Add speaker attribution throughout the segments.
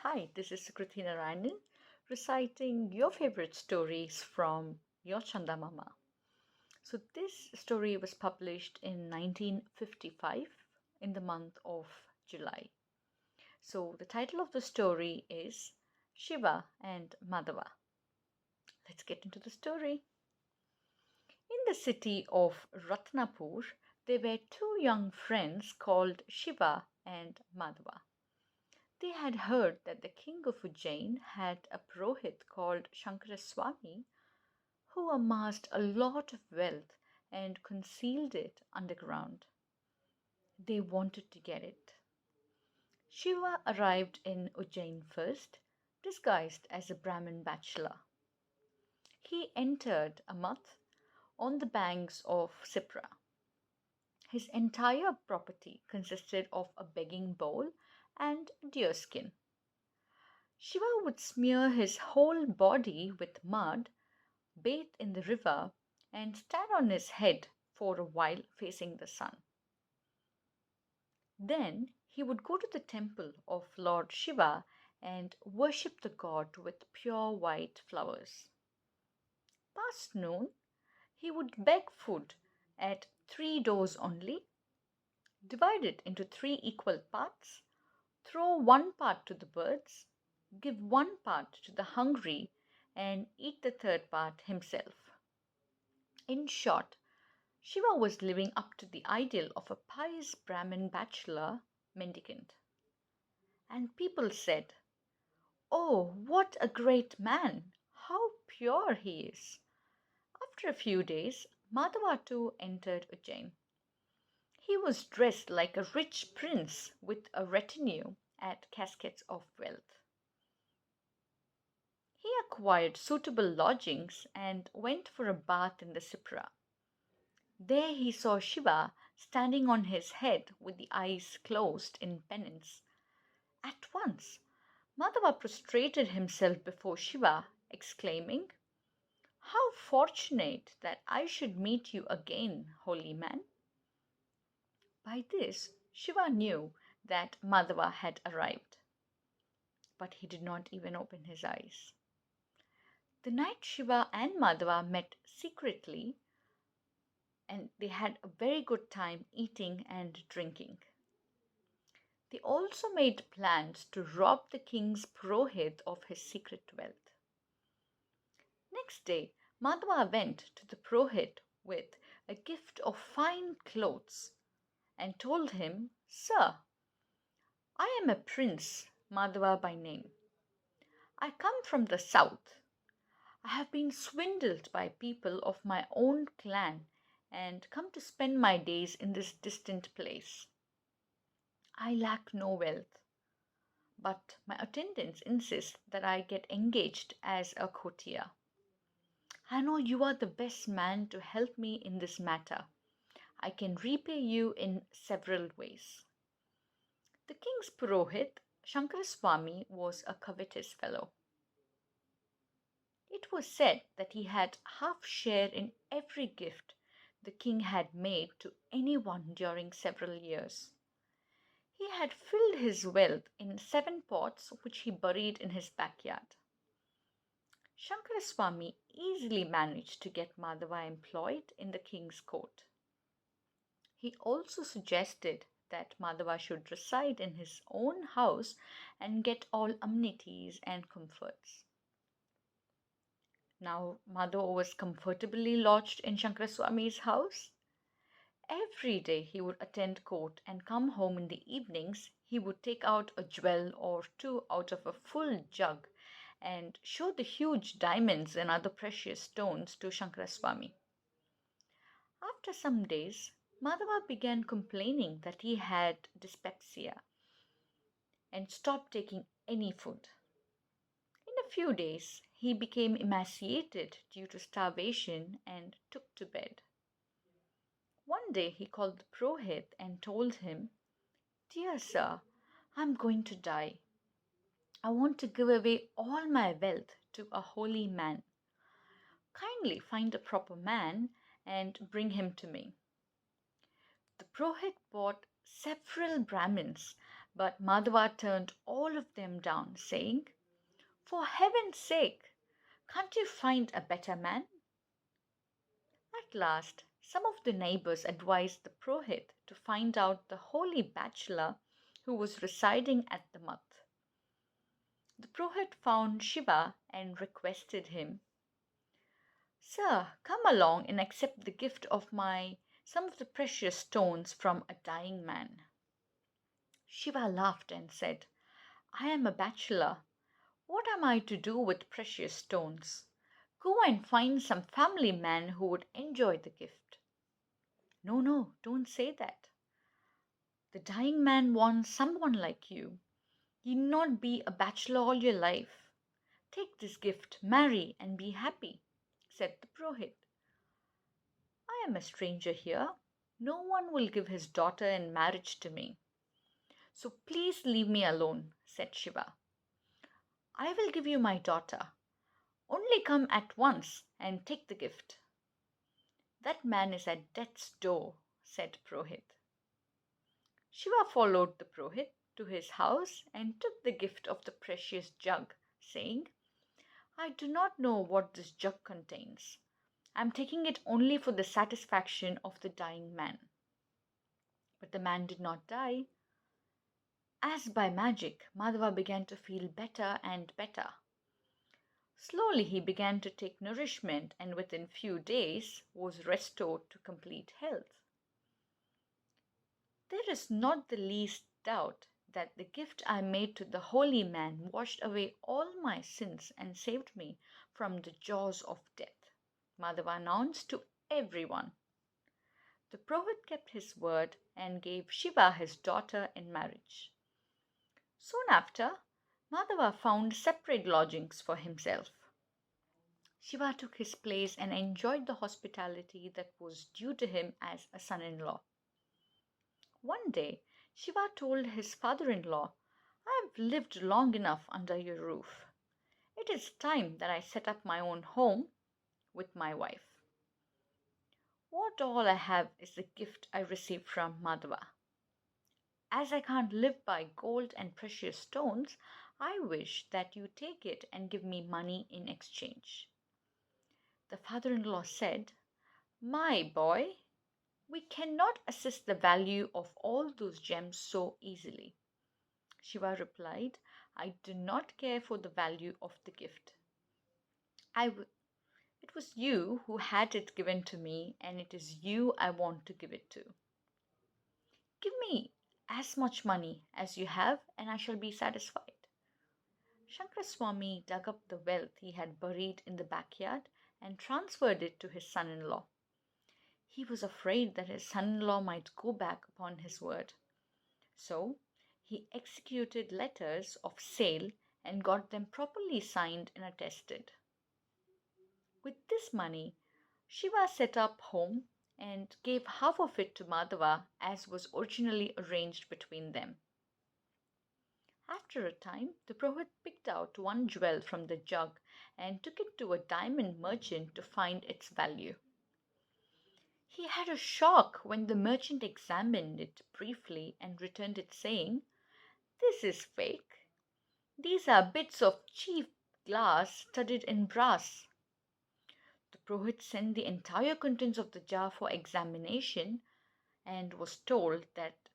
Speaker 1: Hi, this is Sukriti Narayanan reciting your favorite stories from your Chandamama. So, this story was published in 1955 in the month of July. So, the title of the story is Shiva and Madhava. Let's get into the story. In the city of Ratnapur, there were two young friends called Shiva and Madhava. They had heard that the king of Ujjain had a Purohit called Shankaraswami who amassed a lot of wealth and concealed it underground. They wanted to get it. Shiva arrived in Ujjain first, disguised as a Brahmin bachelor. He entered a math on the banks of Sipra. His entire property consisted of a begging bowl and a deerskin. Shiva would smear his whole body with mud, bathe in the river, and stand on his head for a while facing the sun. Then he would go to the temple of Lord Shiva and worship the god with pure white flowers. Past noon, he would beg food at three doors only, divide it into three equal parts, throw one part to the birds, give one part to the hungry, and eat the third part himself. In short, Shiva was living up to the ideal of a pious Brahmin bachelor mendicant. And people said, "Oh, what a great man! How pure he is!" After a few days, Madhava too entered Ujjain. He was dressed like a rich prince with a retinue at caskets of wealth. He acquired suitable lodgings and went for a bath in the Sipra. There he saw Shiva standing on his head with the eyes closed in penance. At once, Madhava prostrated himself before Shiva, exclaiming, "How fortunate that I should meet you again, holy man!" By this, Shiva knew that Madhava had arrived, but he did not even open his eyes. The night Shiva and Madhava met secretly, and they had a very good time eating and drinking. They also made plans to rob the king's Purohit of his secret wealth. Next day, Madhava went to the Purohit with a gift of fine clothes and told him, "Sir, I am a prince, Madhava by name. I come from the south. I have been swindled by people of my own clan and come to spend my days in this distant place. I lack no wealth, but my attendants insist that I get engaged as a courtier. I know you are the best man to help me in this matter. I can repay you in several ways." The king's Purohit, Shankaraswami, was a covetous fellow. It was said that he had half share in every gift the king had made to anyone during several years. He had filled his wealth in 7 pots which he buried in his backyard. Shankaraswami easily managed to get Madhava employed in the king's court. He also suggested that Madhava should reside in his own house and get all amenities and comforts. Now Madhava was comfortably lodged in Shankaraswami's house. Every day he would attend court and come home in the evenings. He would take out a jewel or two out of a full jug and show the huge diamonds and other precious stones to Shankaraswami. After some days, Madhava began complaining that he had dyspepsia and stopped taking any food. In a few days, he became emaciated due to starvation and took to bed. One day he called the Purohit and told him, "Dear sir, I am going to die. I want to give away all my wealth to a holy man. Kindly find a proper man and bring him to me." The Purohit bought several Brahmins, But Madhava turned all of them down, saying, "For heaven's sake, can't you find a better man?" At last, some of the neighbors advised the Prohit to find out the holy bachelor who was residing at the mutt. The Prohit found Shiva and requested him, "Sir, come along and accept the gift of some of the precious stones from a dying man." Shiva laughed and said, "I am a bachelor. What am I to do with precious stones? Go and find some family man who would enjoy the gift." "No, no, don't say that. The dying man wants someone like you. You need not be a bachelor all your life. Take this gift, marry, and be happy," said the Prohit. "I am a stranger here. No one will give his daughter in marriage to me. So please leave me alone," said Shiva. "I will give you my daughter. Only come at once and take the gift." "That man is at death's door," said Prohit. Shiva followed the Prohit to his house and took the gift of the precious jug, saying, "I do not know what this jug contains. I am taking it only for the satisfaction of the dying man." But the man did not die. As by magic, Madhava began to feel better and better. Slowly he began to take nourishment and within few days was restored to complete health. There is not the least doubt that the gift I made to the holy man washed away all my sins and saved me from the jaws of death, Madhava announced to everyone. The Prohit kept his word and gave Shiva his daughter in marriage. Soon after, Madhava found separate lodgings for himself. Shiva took his place and enjoyed the hospitality that was due to him as a son in law. One day, Shiva told his father in law, "I have lived long enough under your roof. It is time that I set up my own home with my wife. What all I have is the gift I received from Madhava. As I can't live by gold and precious stones, I wish that you take it and give me money in exchange." The father in law said, "My boy, we cannot assess the value of all those gems so easily." Shiva replied, "I do not care for the value of the gift. It was you who had it given to me, and it is you I want to give it to. Give me as much money as you have, and I shall be satisfied." Shankaraswamy dug up the wealth he had buried in the backyard and transferred it to his son in law. He was afraid that his son in law might go back upon his word. So he executed letters of sale and got them properly signed and attested. With this money, Shiva set up home and gave half of it to Madhava as was originally arranged between them. After a time, the Prohit picked out one jewel from the jug and took it to a diamond merchant to find its value. He had a shock when the merchant examined it briefly and returned it saying, "This is fake. These are bits of cheap glass studded in brass." The Prohit sent the entire contents of the jar for examination and was told that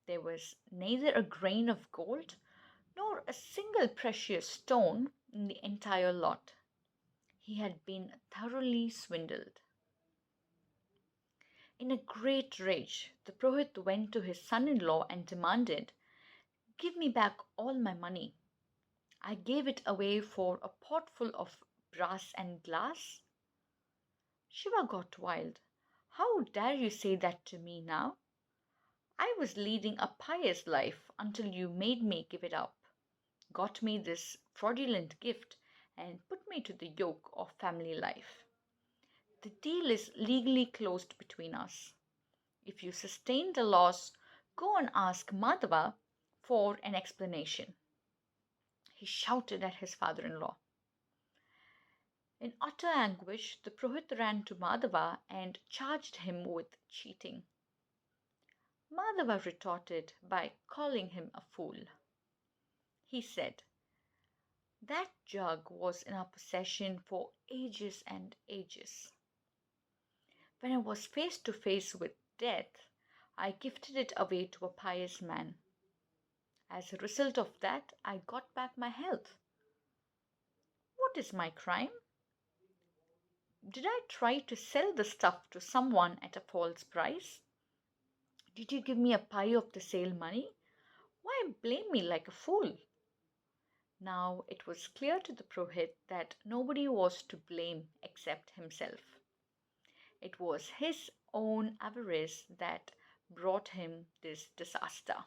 Speaker 1: there was neither a grain of gold nor a single precious stone in the entire lot. He had been thoroughly swindled. In a great rage, the Prohit went to his son in law and demanded, "Give me back all my money. I gave it away for a potful of brass and glass." Shiva got wild. "How dare you say that to me now? I was leading a pious life until you made me give it up, got me this fraudulent gift, and put me to the yoke of family life. The deal is legally closed between us. If you sustain the loss, go and ask Madhava for an explanation." He shouted at his father in law. In utter anguish, the Prohit ran to Madhava and charged him with cheating. Madhava retorted by calling him a fool. He said, "That jug was in our possession for ages and ages. When I was face to face with death, I gifted it away to a pious man. As a result of that, I got back my health. What is my crime? Did I try to sell the stuff to someone at a false price? Did you give me a pie of the sale money? Why blame me like a fool?" Now it was clear to the Purohit that nobody was to blame except himself. It was his own avarice that brought him this disaster.